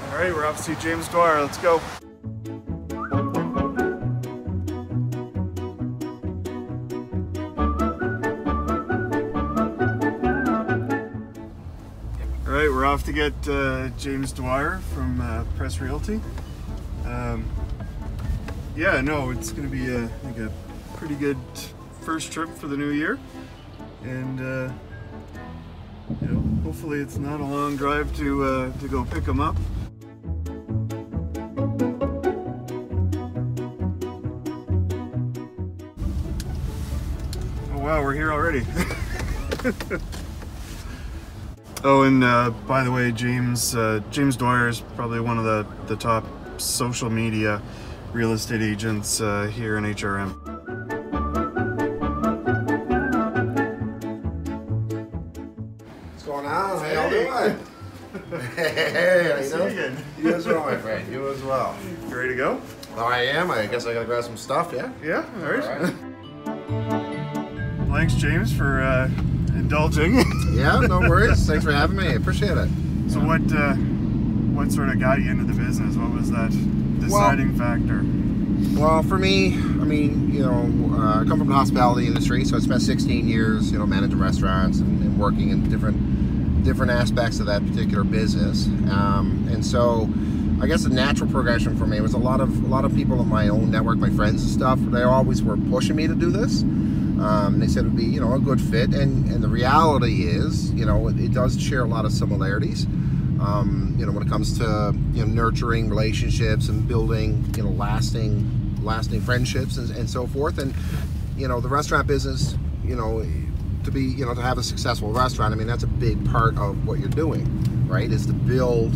All right, we're off to see James Dwyer. Let's go. All right, we're off to get James Dwyer from Press Realty. Yeah, no, it's going to be I think a pretty good first trip for the new year, and you know, hopefully it's not a long drive to go pick him up. Oh wow, we're here already. Oh, and by the way, James Dwyer is probably one of the top social media real estate agents here in HRM. What's going on? How y'all doing? Hey, how you doing? You as well, my friend. You as well. You ready to go? Oh, I am. I guess I gotta grab some stuff, yeah? Yeah, all right. Thanks, James, for indulging. Yeah, no worries. Thanks for having me. I appreciate it. So what sort of got you into the business? What was that deciding factor? Well, for me, I mean, you know, I come from the hospitality industry, so I spent 16 years, you know, managing restaurants and working in different aspects of that particular business. And so, I guess the natural progression for me was a lot of people in my own network, my friends and stuff. They always were pushing me to do this. They said it would be, you know, a good fit, and the reality is, you know, it does share a lot of similarities. You know, when it comes to, you know, nurturing relationships and building, you know, lasting friendships and so forth. And, you know, the restaurant business, you know, to have a successful restaurant, I mean, that's a big part of what you're doing, right? Is to build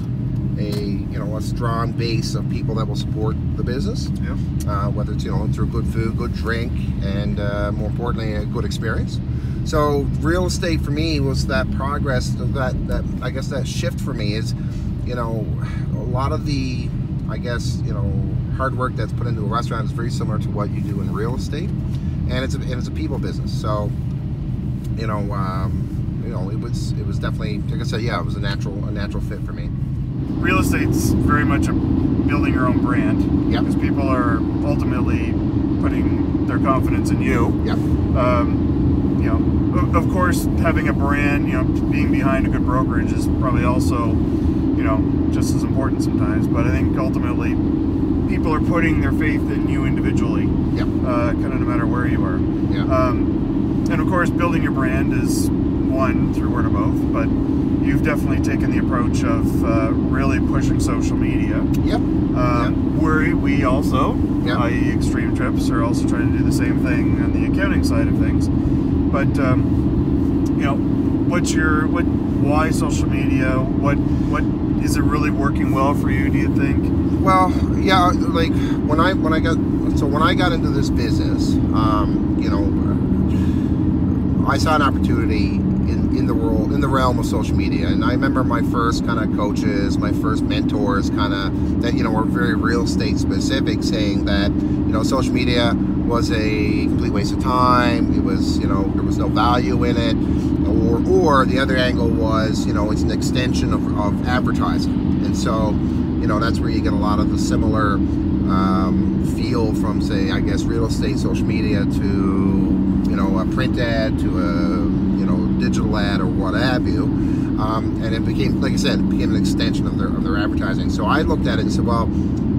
a strong base of people that will support the business. Yep. Whether it's, you know, through good food, good drink, and more importantly, a good experience. So real estate for me was that progress, that I guess that shift for me is, you know, a lot of the, I guess, you know, hard work that's put into a restaurant is very similar to what you do in real estate, and it's a people business. So, you know, it was definitely, like I said, yeah, it was a natural fit for me. Real estate's very much building your own brand. Yep. Because people are ultimately putting their confidence in you. Yep. You know, of course, having a brand, you know, being behind a good brokerage is probably also, you know, just as important sometimes. But I think ultimately, people are putting their faith in you individually. Yep. Kind of no matter where you are. Yeah. And of course, building your brand is one through word of mouth, but you've definitely taken the approach of really pushing social media. Yep. We also, yep, i.e. XTreamTrips, are also trying to do the same thing on the accounting side of things. But you know, why social media? What is it really working well for you, do you think? Well, yeah, like when I got into this business, you know, I saw an opportunity in the realm of social media, and I remember my first kind of coaches, my first mentors, kind of that, you know, were very real estate specific, saying that, you know, social media was a complete waste of time. It was, you know, there was no value in it, or the other angle was, you know, it's an extension of advertising, and so, you know, that's where you get a lot of the similar feel from, say, I guess, real estate social media to, you know, a print ad to a, you know, digital ad or what have you, and it became, like I said, it became an extension of their advertising. So I looked at it and said, well,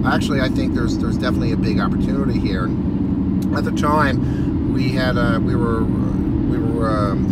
actually, I think there's definitely a big opportunity here. And at the time, we were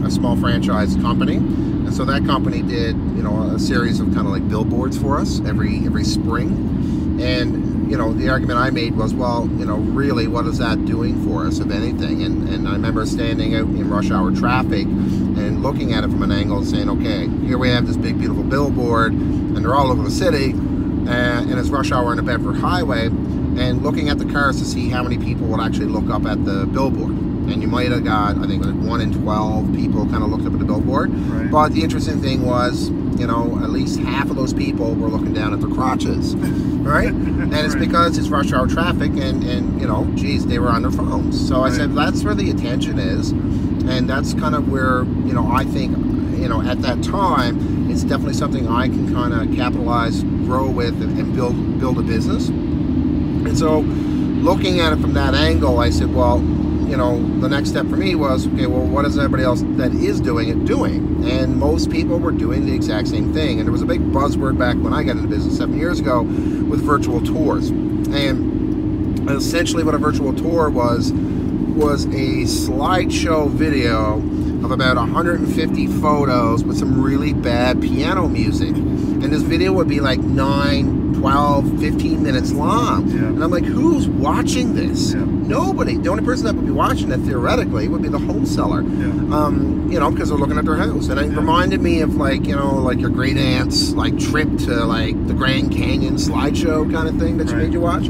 a small franchise company, and so that company did, you know, a series of kind of like billboards for us every spring. And, you know, the argument I made was, well, you know, really, what is that doing for us, if anything? And I remember standing out in rush hour traffic and looking at it from an angle and saying, okay, here we have this big, beautiful billboard, and they're all over the city, and it's rush hour on a Bedford highway, and looking at the cars to see how many people would actually look up at the billboard. And you might have got, I think, like 1 in 12 people kind of looked up at the billboard. Right. But the interesting thing was, you know, at least half of those people were looking down at their crotches, right? And it's because it's rush hour traffic, and you know, geez, they were on their phones. So I said, that's where the attention is, and that's kind of where, you know, I think, you know, at that time, it's definitely something I can kind of capitalize, grow with, and build a business. And so looking at it from that angle, I said, well, you know, the next step for me was, okay, well, what is everybody else that is doing it doing? And most people were doing the exact same thing. And there was a big buzzword back when I got into business 7 years ago with virtual tours. And essentially what a virtual tour was a slideshow video of about 150 photos with some really bad piano music. And this video would be like 9, 12, 15 minutes long. Yeah. And I'm like, who's watching this? Yeah. Nobody. The only person that would be watching it theoretically would be the home seller. Yeah. You know, because they're looking at their house. And it reminded me of, like, you know, like your great aunt's like trip to like the Grand Canyon slideshow kind of thing that she made you watch.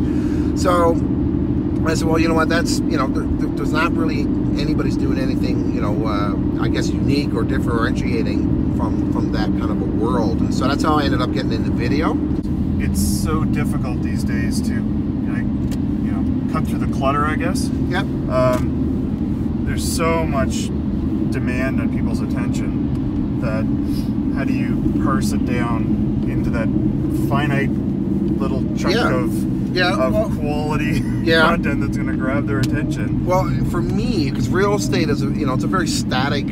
So I said, well, you know what, that's, you know, there's not really anybody's doing anything, you know, I guess unique or differentiating from that kind of a world. And so that's how I ended up getting into video. It's so difficult these days to, like, you know, cut through the clutter, I guess. Yep. There's so much demand on people's attention that how do you parse it down into that finite little chunk of quality content that's going to grab their attention? Well, for me, because real estate is, you know, it's a very static,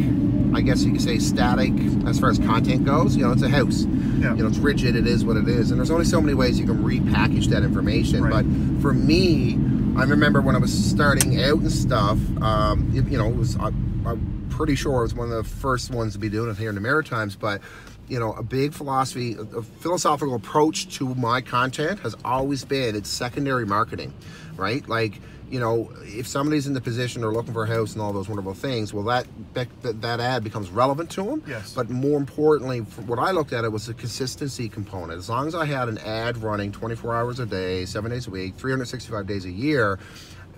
I guess you could say static as far as content goes. You know, it's a house. Yeah. You know, it's rigid. It is what it is. And there's only so many ways you can repackage that information. Right. But for me, I remember when I was starting out and stuff, you know, it was, I'm pretty sure I was one of the first ones to be doing it here in the Maritimes, but you know, a big philosophy, a philosophical approach to my content has always been, it's secondary marketing, right? Like, you know, if somebody's in the position or looking for a house and all those wonderful things, well, that ad becomes relevant to them. Yes. But more importantly, what I looked at it was the consistency component. As long as I had an ad running 24 hours a day, 7 days a week, 365 days a year,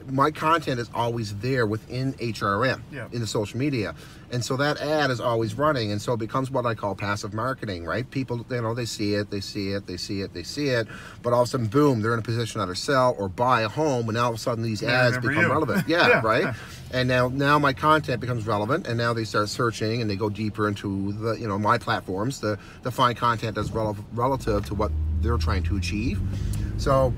my content is always there within HRM, in the social media. And so that ad is always running. And so it becomes what I call passive marketing, right? People, you know, they see it, but all of a sudden, boom, they're in a position to either sell or buy a home. And now all of a sudden these ads become relevant. Right? And now my content becomes relevant, and now they start searching and they go deeper into the, you know, my platforms to find content that's relative to what they're trying to achieve. So,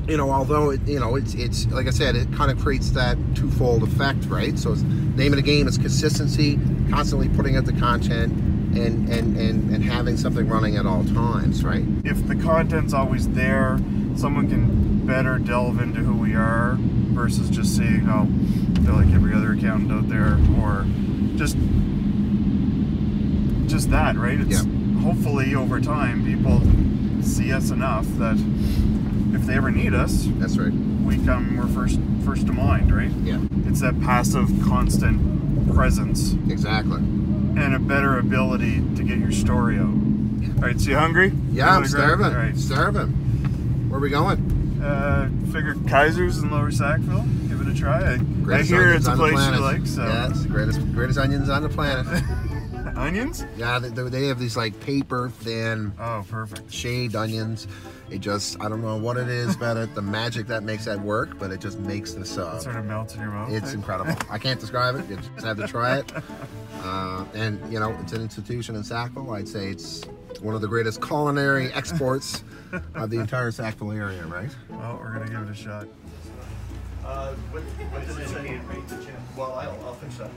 you know, although it's like I said, it kind of creates that twofold effect, right? So it's name of the game is consistency, constantly putting out the content and having something running at all times, right? If the content's always there, someone can better delve into who we are versus just seeing, oh, they're like every other accountant out there, or just that, right? It's hopefully over time people see us enough that if they ever need us, that's right, we're first to mind, right? Yeah. It's that passive, constant presence. Exactly. And a better ability to get your story out. All right, so you hungry? Yeah, I'm starving. All right. Starving. Where are we going? Figure Kaiser's in Lower Sackville. Give it a try. I hear it's a place you like. So. Yeah, it's the greatest onions on the planet. Onions? Yeah, they have these like paper thin. Oh, perfect. Shaved onions. It just, I don't know what it is about it, the magic that makes that work, but it just makes this It sort of melts in your mouth. It's incredible. I can't describe it. You just have to try it. And you know, it's an institution in Sackville. I'd say it's one of the greatest culinary exports of the entire Sackville area, right? Well, we're gonna give it a shot. What does it say? Well, I'll fix that.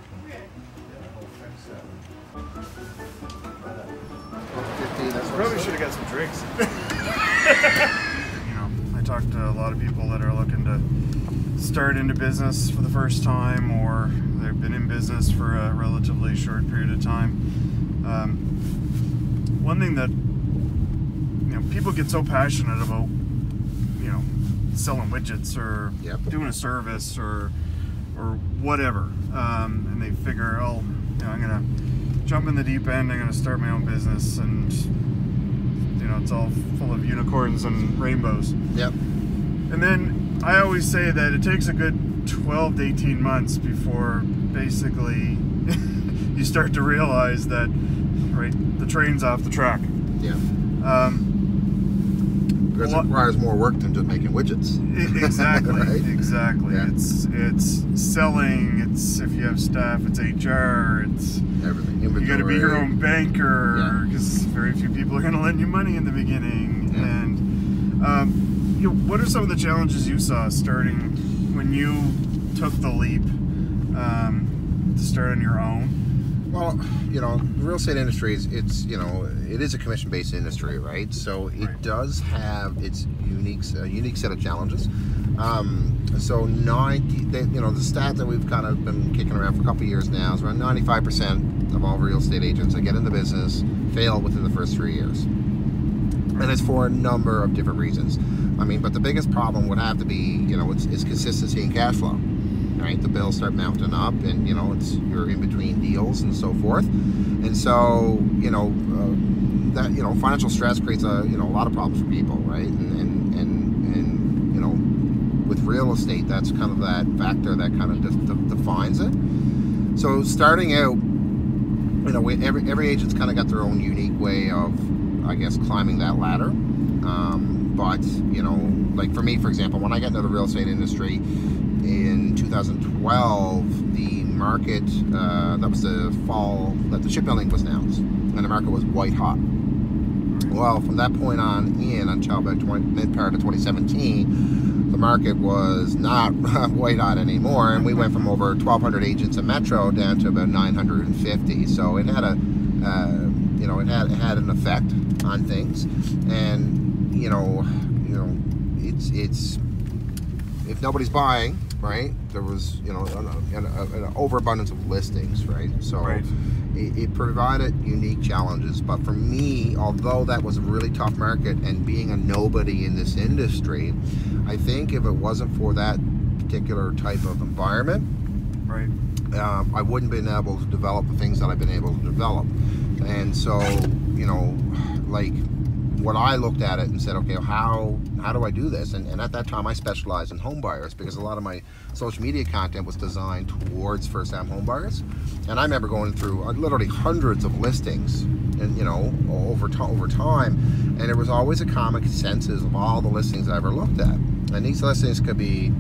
Probably should have got some drinks. You know, I talked to a lot of people that are looking to start into business for the first time, or they've been in business for a relatively short period of time. One thing that, you know, people get so passionate about, you know, selling widgets or doing a service or whatever, and they figure, oh, you know, I'm gonna jump in the deep end, I'm gonna start my own business, and you know, it's all full of unicorns and rainbows. Yep. And then I always say that it takes a good 12 to 18 months before basically you start to realize that, right, the train's off the track. Yeah. Because it requires more work than just making widgets. Exactly, right? exactly. Yeah. It's selling. It's if you have staff. It's HR. It's everything. You got to be your own banker Yeah. because very few people are going to lend you money in the beginning. Yeah. And what are some of the challenges you saw starting when you took the leap to start on your own? Well, the real estate industry is it is a commission-based industry, right? So it does have its unique set of challenges. So the stat that we've kind of been kicking around for a couple of years now is around 95% of all real estate agents that get into business fail within the first 3 years, and it's for a number of different reasons. But the biggest problem would have to be it's consistency in cash flow. Right, the bills start mounting up, and you're in between deals and so forth, and so that financial stress creates a lot of problems for people, right? And with real estate, that's kind of that factor that kind of defines it. So starting out, every agent's kind of got their own unique way of, I guess, climbing that ladder. But like for me, for example, when I got into the real estate industry in 2012, the market, that was the fall that the shipbuilding was announced, and the market was white hot. Well, from that point on until about mid part of 2017, the market was not white hot anymore, and we went from over 1,200 agents in Metro down to about 950. So it had it had an effect on things, and it's if nobody's buying, right, there was an overabundance of listings, right? So it provided unique challenges. But for me, although that was a really tough market and being a nobody in this industry, I think if it wasn't for that particular type of environment, right, I wouldn't have been able to develop the things that I've been able to develop. And so like what I looked at it and said, okay, how do I do this? And at that time I specialized in home buyers, because a lot of my social media content was designed towards first-time home buyers. And I remember going through literally hundreds of listings, and over time, and there was always a common consensus of all the listings I ever looked at. And these listings could be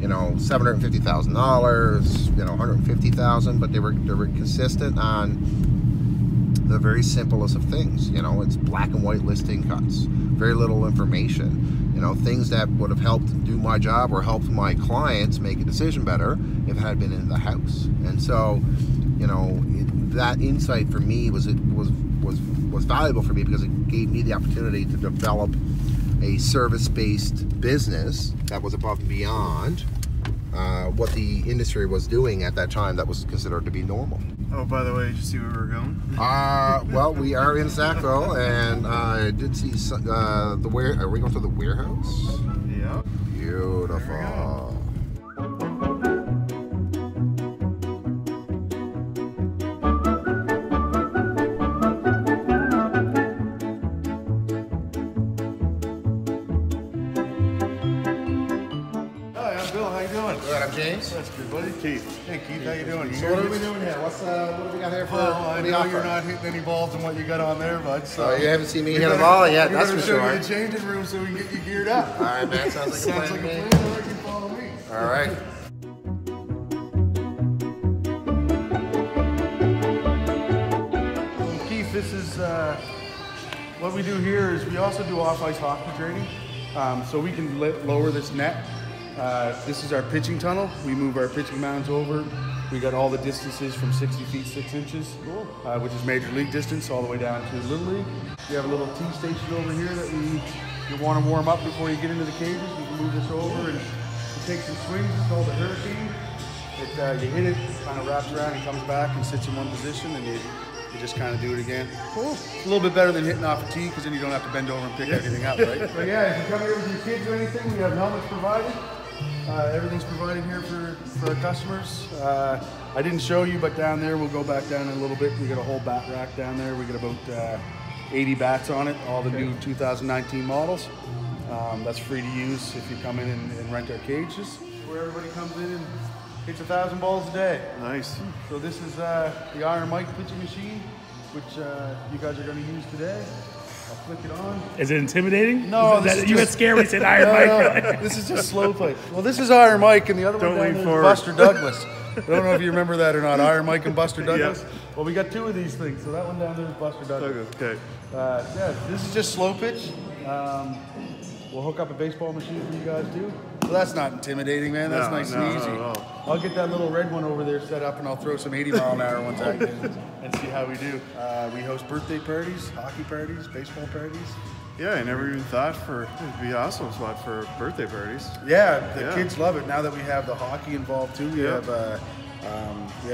$750,000, $150,000, but they were consistent on the very simplest of things. It's black and white listing cuts, very little information, things that would have helped do my job or helped my clients make a decision better if it had been in the house. And so that insight for me was valuable for me, because it gave me the opportunity to develop a service-based business that was above and beyond what the industry was doing at that time that was considered to be normal. Oh, by the way, did you see where we're going? Well, we are in Sackville, and I did see are we going to the warehouse? Yeah. Beautiful. Good, I'm James. That's good, buddy. Keith. Hey Keith, how you doing? So what are we doing here? What do we got here for? I know you're not hitting any balls on what you got on there, bud. So you haven't seen me hit a ball yet, that's for sure. We're going to show you the changing room so we can get you geared up. All right, man. Sounds like a plan to me. All right, you follow me. All right. Keith, this is what we do here is we also do off-ice hockey training, so we can lower this net. This is our pitching tunnel. We move our pitching mounds over. We got all the distances from 60 feet 6 inches, which is major league distance, all the way down to little league. We have a little tee station over here that you want to warm up before you get into the cages. You can move this over and take some swings. It's called the hurricane. You hit it, kind of wraps around and comes back and sits in one position, and you just kind of do it again. Cool. It's a little bit better than hitting off a tee, because then you don't have to bend over and pick anything up, right? So yeah, if you come here with your kids or anything, we have helmets provided. Everything's provided here for our customers. I didn't show you, but down there, we'll go back down in a little bit. We got a whole bat rack down there. We got about 80 bats on it, all the new 2019 models. That's free to use if you come in and rent our cages, where everybody comes in and hits 1,000 balls a day. Nice. So this is the Iron Mike pitching machine, which you guys are going to use today. I'll flick it on. Is it intimidating? No, You got scared when you said Iron Mike. No, this is just slow play. Well, this is Iron Mike, and the other one down there is Buster Douglas. I don't know if you remember that or not. Iron Mike and Buster Douglas. Yeah. Well, we got 2 of these things. So that one down there is Buster Douglas. Okay. Yeah, this is just slow pitch. We'll hook up a baseball machine for you guys too. Well, that's not intimidating, man. That's nice and easy. No. I'll get that little red one over there set up, and I'll throw some 80-mile-an-hour ones at you and see how we do. We host birthday parties, hockey parties, baseball parties. Yeah, I never even thought it'd be an awesome spot for birthday parties. Yeah, the kids love it. Now that we have the hockey involved too, we have a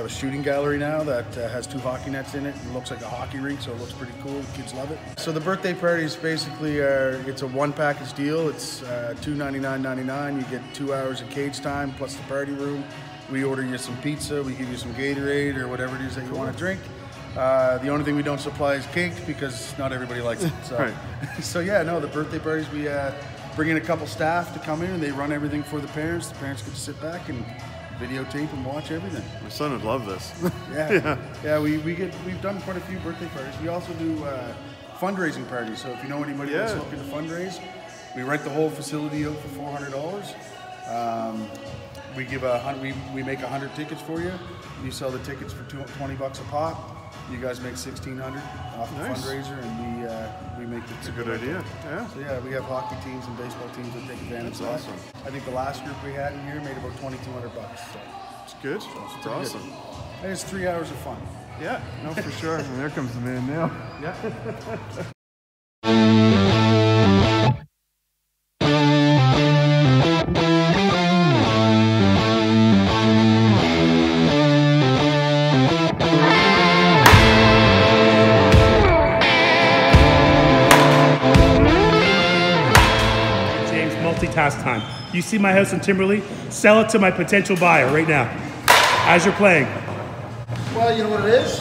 shooting gallery now that has 2 hockey nets in it. It looks like a hockey rink, so it looks pretty cool. The kids love it. So the birthday parties basically it's a 1 package deal. It's $299.99. You get 2 hours of cage time plus the party room. We order you some pizza. We give you some Gatorade or whatever it is that you want to drink. The only thing we don't supply is cake because not everybody likes it. So, Right. So yeah, no, the birthday parties, we bring in a couple staff to come in and they run everything for the parents. The parents get to sit back and videotape and watch everything. My son would love this. Yeah, we've done quite a few birthday parties. We also do fundraising parties. So if you know anybody that's looking to fundraise, we rent the whole facility out for $400. We give we make 100 tickets for you. You sell the tickets for $20 a pop. You guys make $1,600 off the fundraiser, and we make the. It's a good idea. Yeah. So yeah, we have hockey teams and baseball teams that take advantage of that. Awesome. I think the last group we had in here made about $2,200. So It's good. It's awesome. good. And it's 3 hours of fun. Yeah, no, for sure. And there comes the man now. Yeah. Multitask time. You see my house in Timberley? Sell it to my potential buyer right now, as you're playing. Well, you know what it is?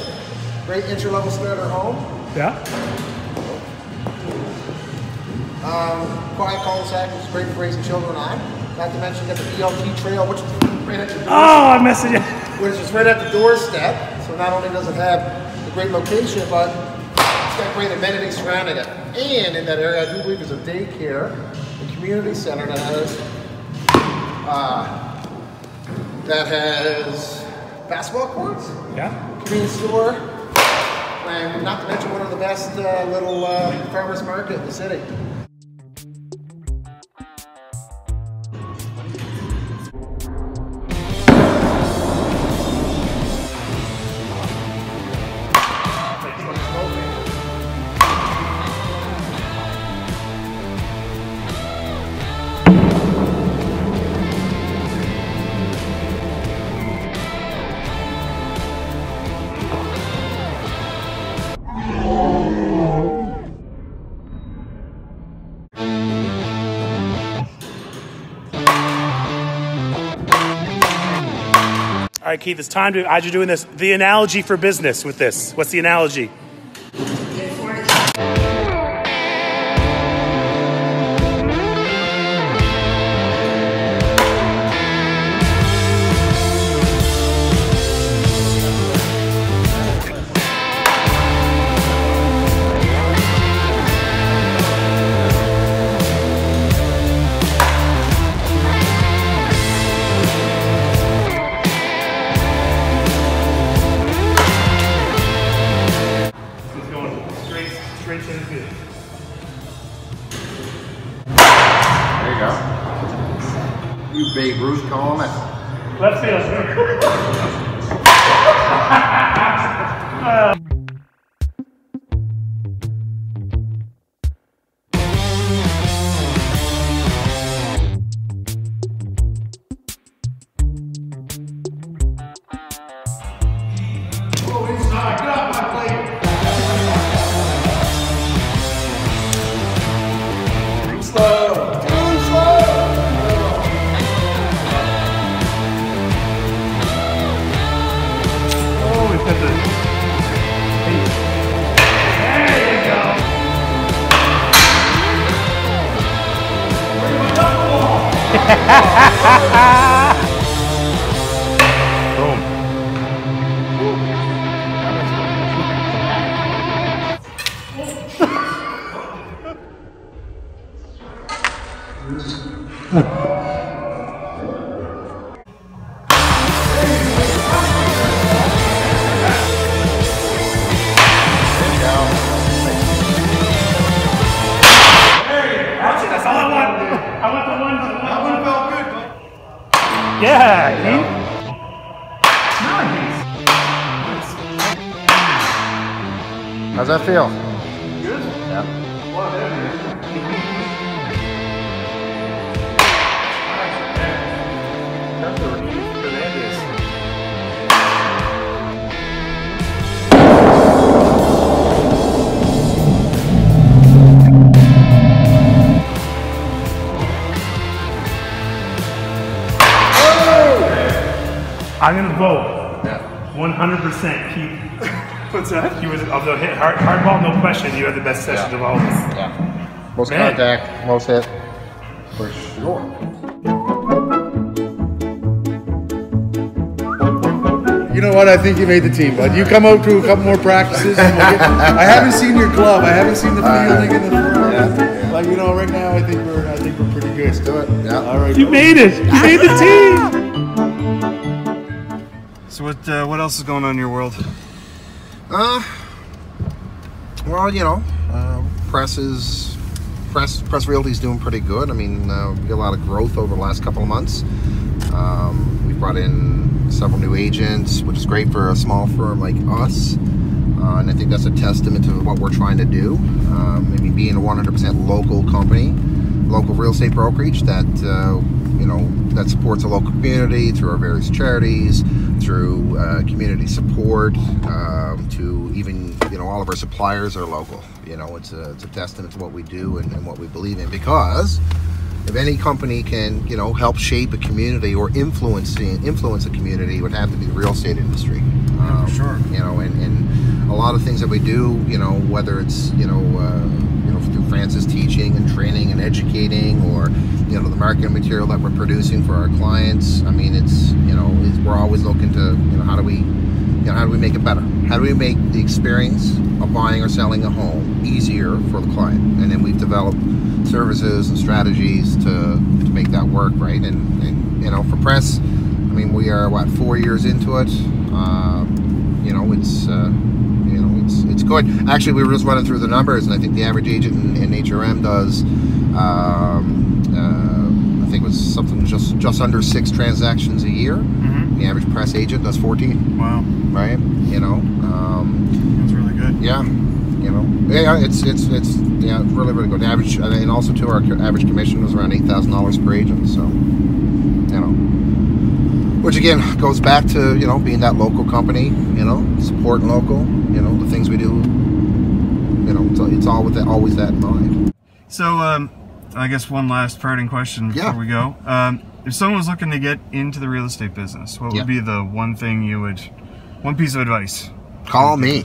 Great entry-level starter home. Yeah? Quiet cul-de-sac, which is great for raising children on. Not to mention you got the BLT trail, which is right at your doorstep. Oh, I'm messing you. Which is right at the doorstep. So not only does it have a great location, but it's got great amenities surrounding it. And in that area, I do believe there's a daycare, a community center that has basketball courts, convenience store, and not to mention one of the best little farmers market in the city. All right, Keith, it's time to, as you're doing this, the analogy for business with this. What's the analogy? Babe Ruth calling it. Left field. That's all I want. I want the one. That one felt good. Yeah, Keith. Nice. How's that feel? Good? Yeah. I'm gonna vote 100% Keith. What's that? You was of the hit hard ball, no question. You had the best session of all of us. Yeah. Most Man. contact, most hit, for sure. You know what? I think you made the team, bud. You come out to a couple more practices. And I haven't seen your glove. I haven't seen the fielding and the throw. Yeah. Like, you know, right now I think we're pretty good. Let's do it. Yeah. All right. You made it. You made the team. So what else is going on in your world? Well, you know, Press Realty is doing pretty good. I mean, we got a lot of growth over the last couple of months. We brought in several new agents, which is great for a small firm like us. And I think that's a testament to what we're trying to do. I mean, being a 100% local company, local real estate brokerage that you know, that supports a local community through our various charities, through community support, to even, you know, all of our suppliers are local. You know, it's a testament to what we do and what we believe in, because if any company can, you know, help shape a community or influence a community, it would have to be the real estate industry. Sure. You know, and a lot of things that we do, you know, whether it's, you know, through Francis teaching and training and educating, or, you know, the marketing material that we're producing for our clients. I mean, it's, you know, we're always looking to, you know, how do we make it better? How do we make the experience of buying or selling a home easier for the client? And then we've developed services and strategies to make that work, right? And you know, for Press, I mean, we are what, 4 years into it. You know, it's good. Actually, we were just running through the numbers, and I think the average agent in HRM does, I think it was something just under 6 transactions a year. Mm-hmm. The average Press agent does 14. Wow. Right? You know, That's really good. yeah. You know, yeah, it's really, really good. Average, and also too, our average commission was around $8,000 per agent. So, you know, which again goes back to, you know, being that local company, you know, supporting local, you know, the things we do, you know, it's all with that, always that in mind. So, I guess one last parting question before we go. If someone was looking to get into the real estate business, what would be the one piece of advice? Call me.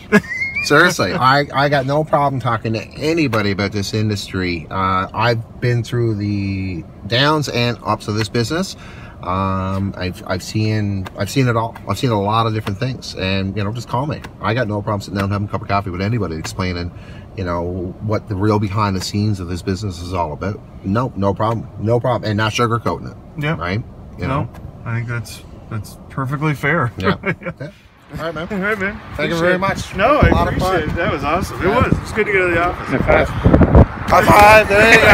Seriously, I got no problem talking to anybody about this industry. I've been through the downs and ups of this business. I've seen it all. I've seen a lot of different things, and, you know, just call me. I got no problem sitting down and having a cup of coffee with anybody, explaining, you know, what the real behind the scenes of this business is all about. No problem, and not sugarcoating it. Yeah, right. You know, I think that's perfectly fair. Yeah. Okay. All right, man. All right, man. Thank you very much. No, I appreciate it. That was awesome. It was. It's good to go to the office. High five. There you go.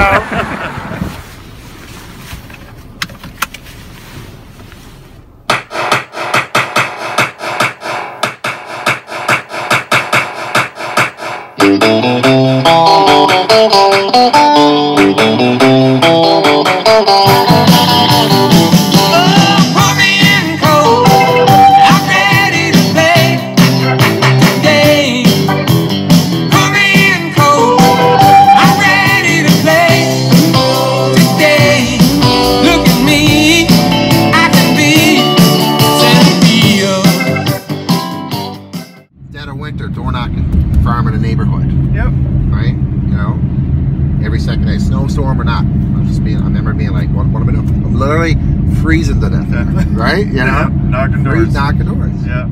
Farming a neighborhood. Yep. Right? You know, every second day, snowstorm or not. I remember being like, what am I doing? I'm literally freezing to death. Right? You know? Knocking doors. Knocking doors. Yeah.